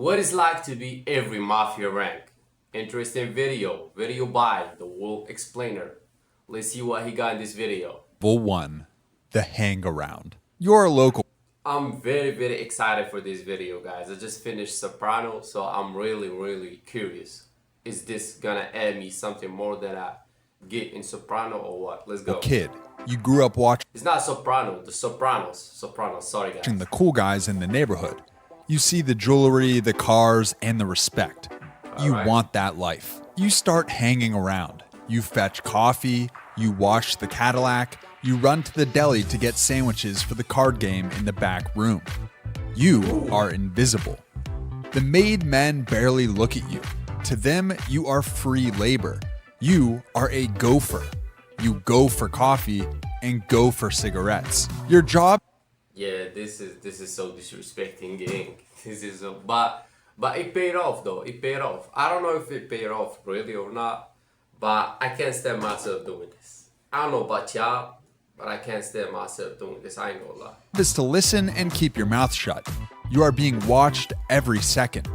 What it's like to be every Mafia rank. Interesting video by the Wolf Explainer. Let's see what he got in this video. Level 1. The Hang Around. Your local I'm very excited for this video, guys. I just finished Soprano, so I'm really curious. Is this gonna add me something more than I get in Soprano or what? Let's go. kid. You grew up watching It's not Soprano, the Sopranos. Sopranos, sorry guys. the cool guys in the neighborhood. You see the jewelry, the cars, and the respect. You right. want that life. You start hanging around. You fetch coffee, you wash the Cadillac, you run to the deli to get sandwiches for the card game in the back room. You are invisible. The made men barely look at you. To them, you are free labor. You are a gopher. You go for coffee and go for cigarettes. Your job Yeah, this is so disrespecting, gang. This is but it paid off though. It paid off. I don't know if it paid off really or not, but I can't stand myself doing this. I don't know about y'all, but I can't stand myself doing this. I ain't gonna lie. is to listen and keep your mouth shut. You are being watched every second.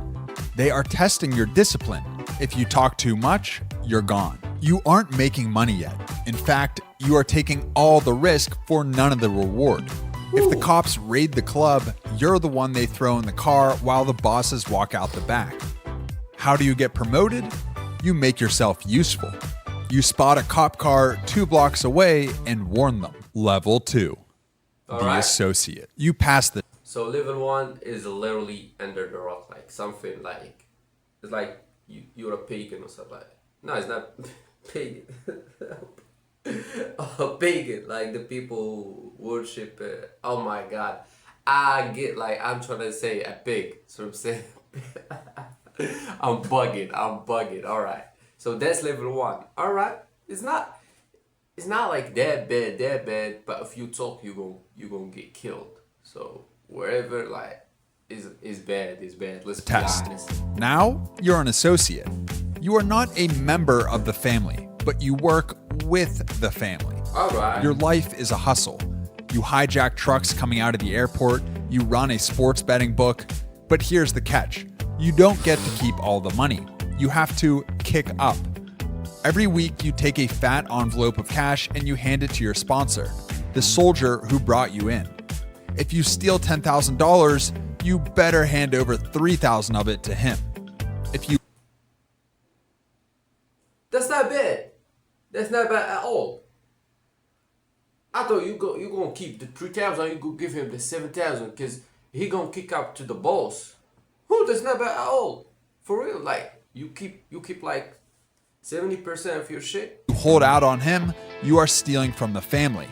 They are testing your discipline. If you talk too much, you're gone. You aren't making money yet. In fact, you are taking all the risk for none of the reward. If the cops raid the club, you're the one they throw in the car while the bosses walk out the back. How do you get promoted? You make yourself useful. You spot a cop car 2 blocks away and warn them. Level 2. The Alright. associate. You pass the So level 1 is literally under the rock, like something like it's like you're a pagan or something like that. No, it's not pagan. A pagan, like the people who worship. Oh my God, I get like I'm trying to say a pig. So I'm saying I'm bugging. All right, so that's level 1. All right, it's not like that bad. But if you talk, you gonna get killed. So wherever like is bad. Let's test. be honest. Now you're an associate. You are not a member of the family, but you work with the family. All right. Your life is a hustle. You hijack trucks coming out of the airport, you run a sports betting book, but here's the catch. You don't get to keep all the money. You have to kick up. Every week you take a fat envelope of cash and you hand it to your sponsor, the soldier who brought you in. If you steal $10,000, you better hand over $3,000 of it to him. If you That's not bad. That's not bad at all. I thought you gonna keep the 3,000. You go give him the 7,000 because he gonna kick up to the boss. Who? That's not bad at all. For real. Like you keep like 70% of your shit. hold out on him, you are stealing from the family.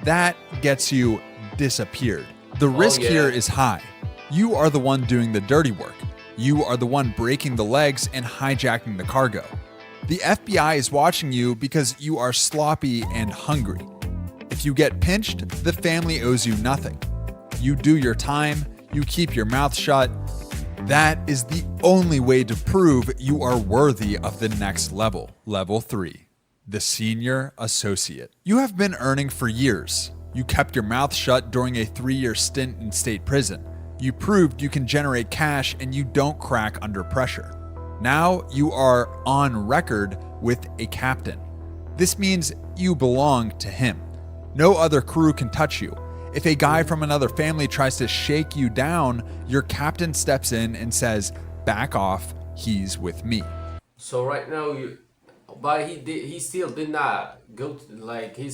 That gets you disappeared. The risk yeah. here is high. You are the one doing the dirty work. You are the one breaking the legs and hijacking the cargo. The FBI is watching you because you are sloppy and hungry. If you get pinched, the family owes you nothing. You do your time, you keep your mouth shut. That is the only way to prove you are worthy of the next level. Level 3. The Senior Associate. You have been earning for years. You kept your mouth shut during a 3-year stint in state prison. You proved you can generate cash and you don't crack under pressure. Now you are on record with a captain. This means you belong to him. No other crew can touch you. If a guy from another family tries to shake you down, your captain steps in and says, "Back off, he's with me." So right now but he still did not go to, like he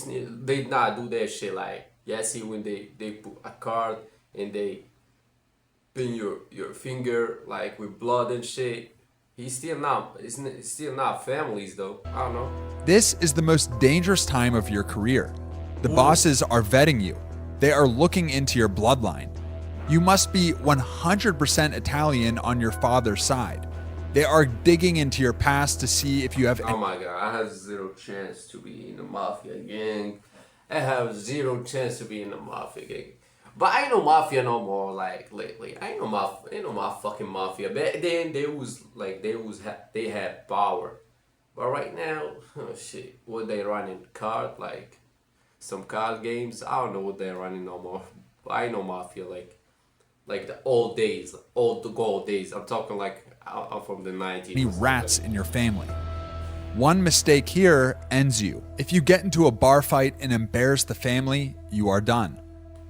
did not do that shit like see when they put a card and they pin your finger like with blood and shit. It's still not families though. I don't know. This is the most dangerous time of your career. The bosses are vetting you. They are looking into your bloodline. You must be 100% Italian on your father's side. They are digging into your past to see if you have Oh my God, I have zero chance to be in the Mafia gang. I have zero chance to be in the Mafia gang. But I ain't no Mafia no more like lately. Ain't no fucking Mafia. Back then they had power. But right now, oh shit, what they running card like some card games? I don't know what they're running no more. But I know Mafia like like the old days, old the gold days. I'm talking like I'm from the 90s. Any rats in your family. One mistake here ends you. If you get into a bar fight and embarrass the family, you are done.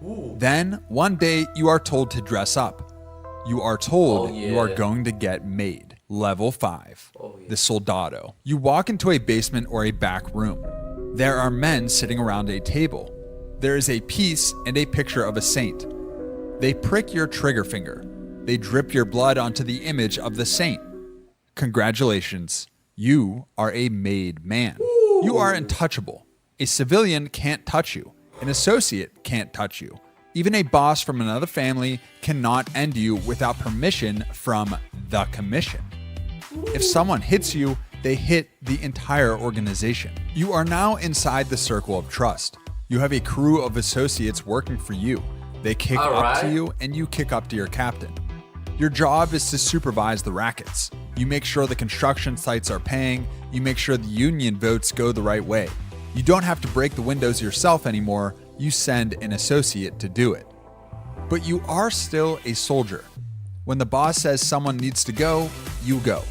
Ooh. Then, one day, you are told to dress up. You are told Oh, yeah. you are going to get made. Level 5. Oh, yeah. The Soldado. You walk into a basement or a back room. There are men sitting around a table. There is a piece and a picture of a saint. They prick your trigger finger. They drip your blood onto the image of the saint. Congratulations. You are a made man. You are untouchable. A civilian can't touch you. An associate can't touch you. Even a boss from another family cannot end you without permission from the commission. If someone hits you, they hit the entire organization. You are now inside the circle of trust. You have a crew of associates working for you. They kick up to you and you kick up to your captain. Your job is to supervise the rackets. You make sure the construction sites are paying. You make sure the union votes go the right way. You don't have to break the windows yourself anymore. You send an associate to do it. But you are still a soldier. When the boss says someone needs to go, you go.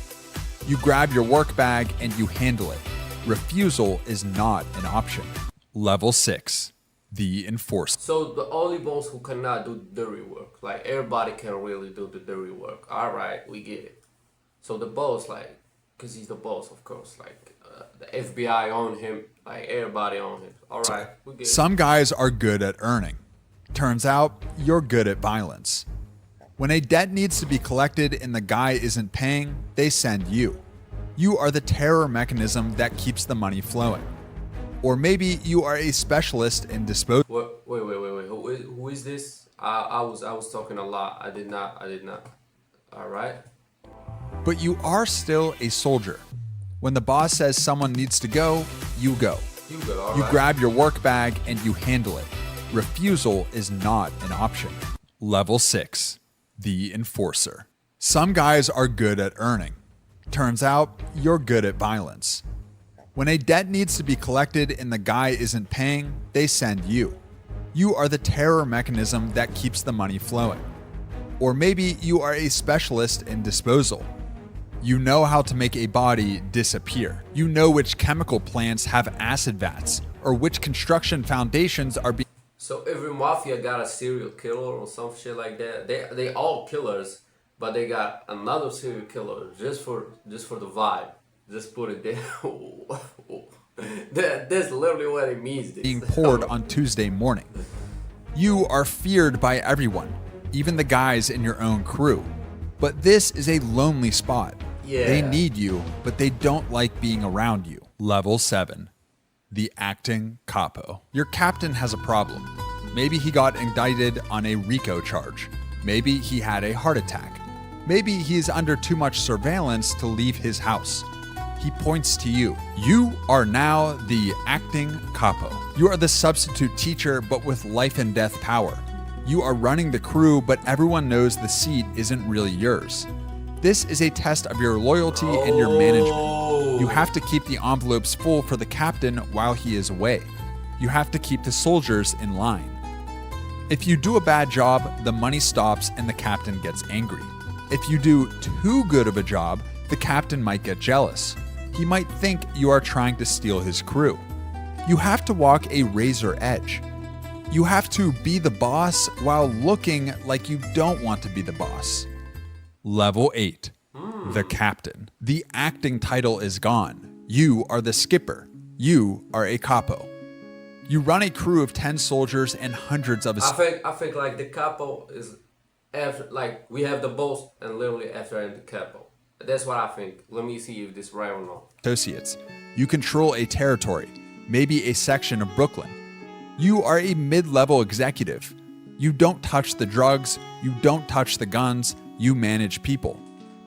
You grab your work bag and you handle it. Refusal is not an option. Level 6. The Enforcer. So the only boss who cannot do dirty work, like everybody can really do the dirty work. All right, we get it. So the boss, like, cause he's the boss, of course. Like the FBI own him, like everybody own him. All right, we get it. Some guys are good at earning. Turns out you're good at violence. When a debt needs to be collected and the guy isn't paying, they send you. You are the terror mechanism that keeps the money flowing. Or maybe you are a specialist in disposal. Wait. Who is this? I was talking a lot. I did not. All right. But you are still a soldier. When the boss says someone needs to go, you go. You go. All You right. grab your work bag and you handle it. Refusal is not an option. Level 6. The Enforcer. Some guys are good at earning. Turns out you're good at violence. When a debt needs to be collected and the guy isn't paying, they send you. You are the terror mechanism that keeps the money flowing. Or maybe you are a specialist in disposal. You know how to make a body disappear. You know which chemical plants have acid vats, or which construction foundations are being. So every mafia got a serial killer or some shit like that. They all killers, but they got another serial killer just for the vibe. Just put it there. That's literally what it means. Being poured on Tuesday morning. You are feared by everyone, even the guys in your own crew. But this is a lonely spot. Yeah. They need you, but they don't like being around you. Level 7. The Acting Capo. Your captain has a problem. Maybe he got indicted on a RICO charge. Maybe he had a heart attack. Maybe he's under too much surveillance to leave his house. He points to you. You are now the Acting Capo. You are the substitute teacher, but with life and death power. You are running the crew, but everyone knows the seat isn't really yours. This is a test of your loyalty and your management. You have to keep the envelopes full for the captain while he is away. You have to keep the soldiers in line. If you do a bad job, the money stops and the captain gets angry. If you do too good of a job, the captain might get jealous. He might think you are trying to steal his crew. You have to walk a razor edge. You have to be the boss while looking like you don't want to be the boss. Level 8. The Captain. The acting title is gone. You are the skipper. You are a capo. You run a crew of 10 soldiers and hundreds of. I think like the capo is after, like we have the boss and literally after the capo. That's what I think. Let me see if this is right or not. Associates. You control a territory, maybe a section of Brooklyn. You are a mid-level executive. You don't touch the drugs. You don't touch the guns. You manage people.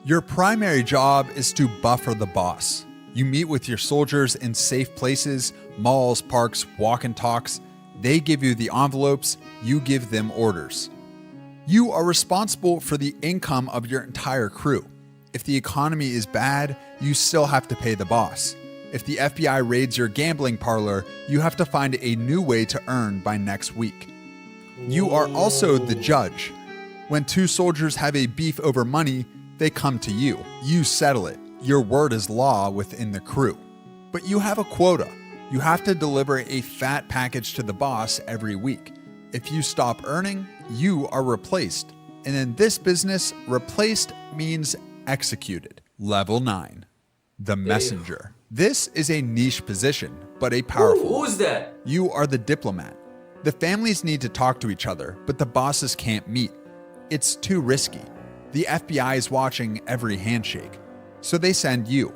Your primary job is to buffer the boss. You meet with your soldiers in safe places, malls, parks, walk and talks. They give you the envelopes, you give them orders. You are responsible for the income of your entire crew. If the economy is bad, you still have to pay the boss. If the FBI raids your gambling parlor, you have to find a new way to earn by next week. You are also the judge. When two soldiers have a beef over money, they come to you. You settle it. Your word is law within the crew. But you have a quota. You have to deliver a fat package to the boss every week. If you stop earning, you are replaced. And in this business, replaced means executed. Level 9. The messenger. This is a niche position, but a powerful one. Who's that? You are the diplomat. The families need to talk to each other, but the bosses can't meet. It's too risky. The FBI is watching every handshake. So they send you.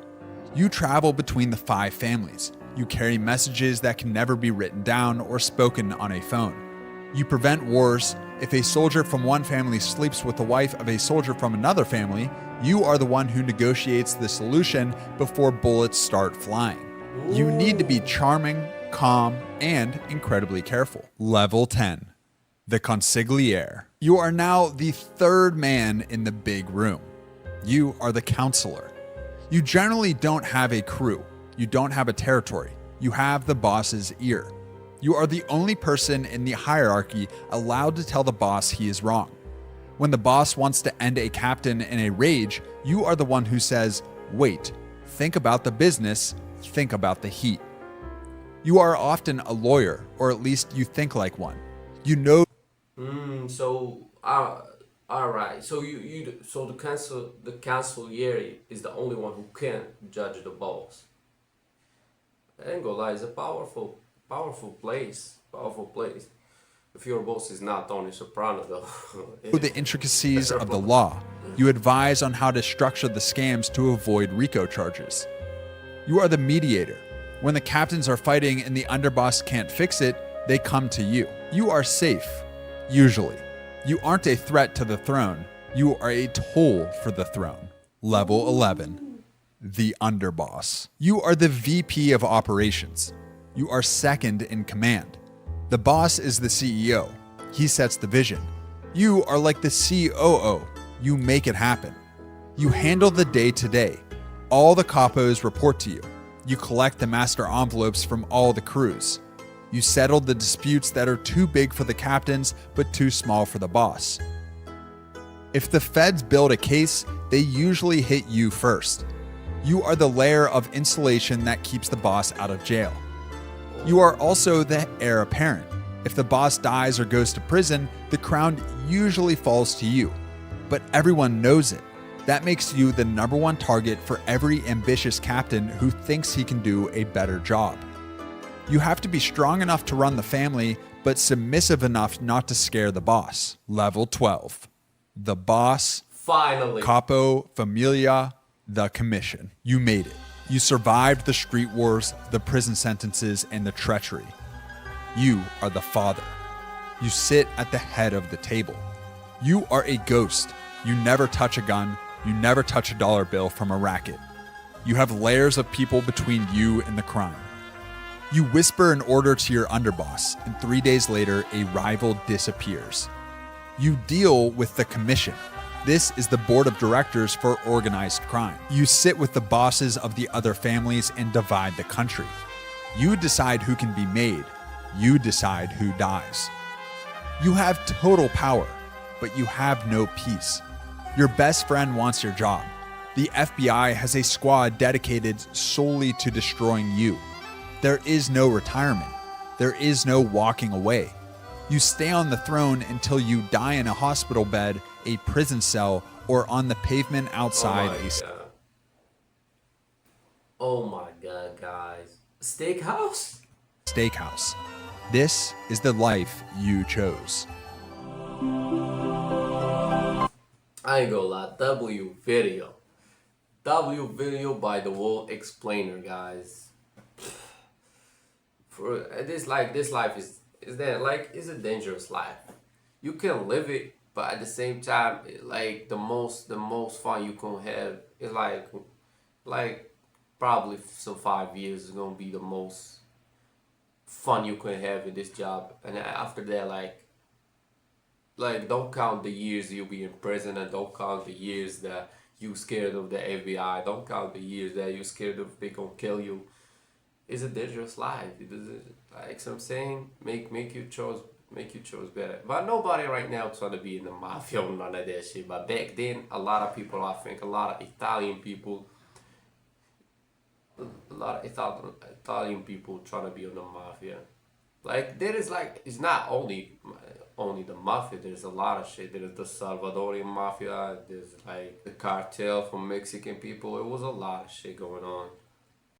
You travel between the 5 families. You carry messages that can never be written down or spoken on a phone. You prevent wars. If a soldier from one family sleeps with the wife of a soldier from another family, you are the one who negotiates the solution before bullets start flying. You need to be charming, calm, and incredibly careful. Level 10. The consigliere. You are now the 3rd man in the big room. You are the counselor. You generally don't have a crew. You don't have a territory. You have the boss's ear. You are the only person in the hierarchy allowed to tell the boss he is wrong. When the boss wants to end a captain in a rage, you are the one who says, wait, think about the business, think about the heat. You are often a lawyer, or at least you think like one. You know. All right. So so the consigliere is the only one who can judge the boss. I ain't gonna lie, it's a powerful place. Powerful place. If your boss is not Tony Soprano, though. The intricacies of the law. You advise on how to structure the scams to avoid RICO charges. You are the mediator. When the captains are fighting and the underboss can't fix it, they come to you. You are safe, usually. You aren't a threat to the throne. You are a toll for the throne. Level 11. The underboss. You are the VP of operations. You are second in command. The boss is the CEO. He sets the vision. You are like the COO. You make it happen. You handle the day-to-day. All the capos report to you. You collect the master envelopes from all the crews. You settle the disputes that are too big for the captains but too small for the boss. If the feds build a case, they usually hit you first. You are the layer of insulation that keeps the boss out of jail. You are also the heir apparent. If the boss dies or goes to prison, the crown usually falls to you. But everyone knows it. That makes you the #1 target for every ambitious captain who thinks he can do a better job. You have to be strong enough to run the family, but submissive enough not to scare the boss. Level 12. The boss. Finally. Capo Familia, the commission. You made it. You survived the street wars, the prison sentences, and the treachery. You are the father. You sit at the head of the table. You are a ghost. You never touch a gun. You never touch a dollar bill from a racket. You have layers of people between you and the crime. You whisper an order to your underboss, and 3 days later, a rival disappears. You deal with the commission. This is the board of directors for organized crime. You sit with the bosses of the other families and divide the country. You decide who can be made. You decide who dies. You have total power, but you have no peace. Your best friend wants your job. The FBI has a squad dedicated solely to destroying you. There is no retirement. There is no walking away. You stay on the throne until you die in a hospital bed, a prison cell, or on the pavement outside Oh my god, guys. Steakhouse? Steakhouse. This is the life you chose. I ain't gonna lie, W video. W video by the World Explainer, guys. For this life is a dangerous life. You can live it, but at the same time, like the most fun you can have is like probably some 5 years is gonna be the most fun you can have in this job, and after that, like don't count the years you'll be in prison, and don't count the years that you scared of the FBI. Don't count the years that you scared of they gonna kill you. It's a dangerous life. It is, like, so I'm saying, make your choice. Make you choose better. But nobody right now trying to be in the mafia or none of that shit. But back then, a lot of people, I think, a lot of Italian people, a lot of Italian people trying to be in the mafia. Like there is like it's not only the mafia. There's a lot of shit. There's the Salvadorian mafia. There's like the cartel from Mexican people. It was a lot of shit going on.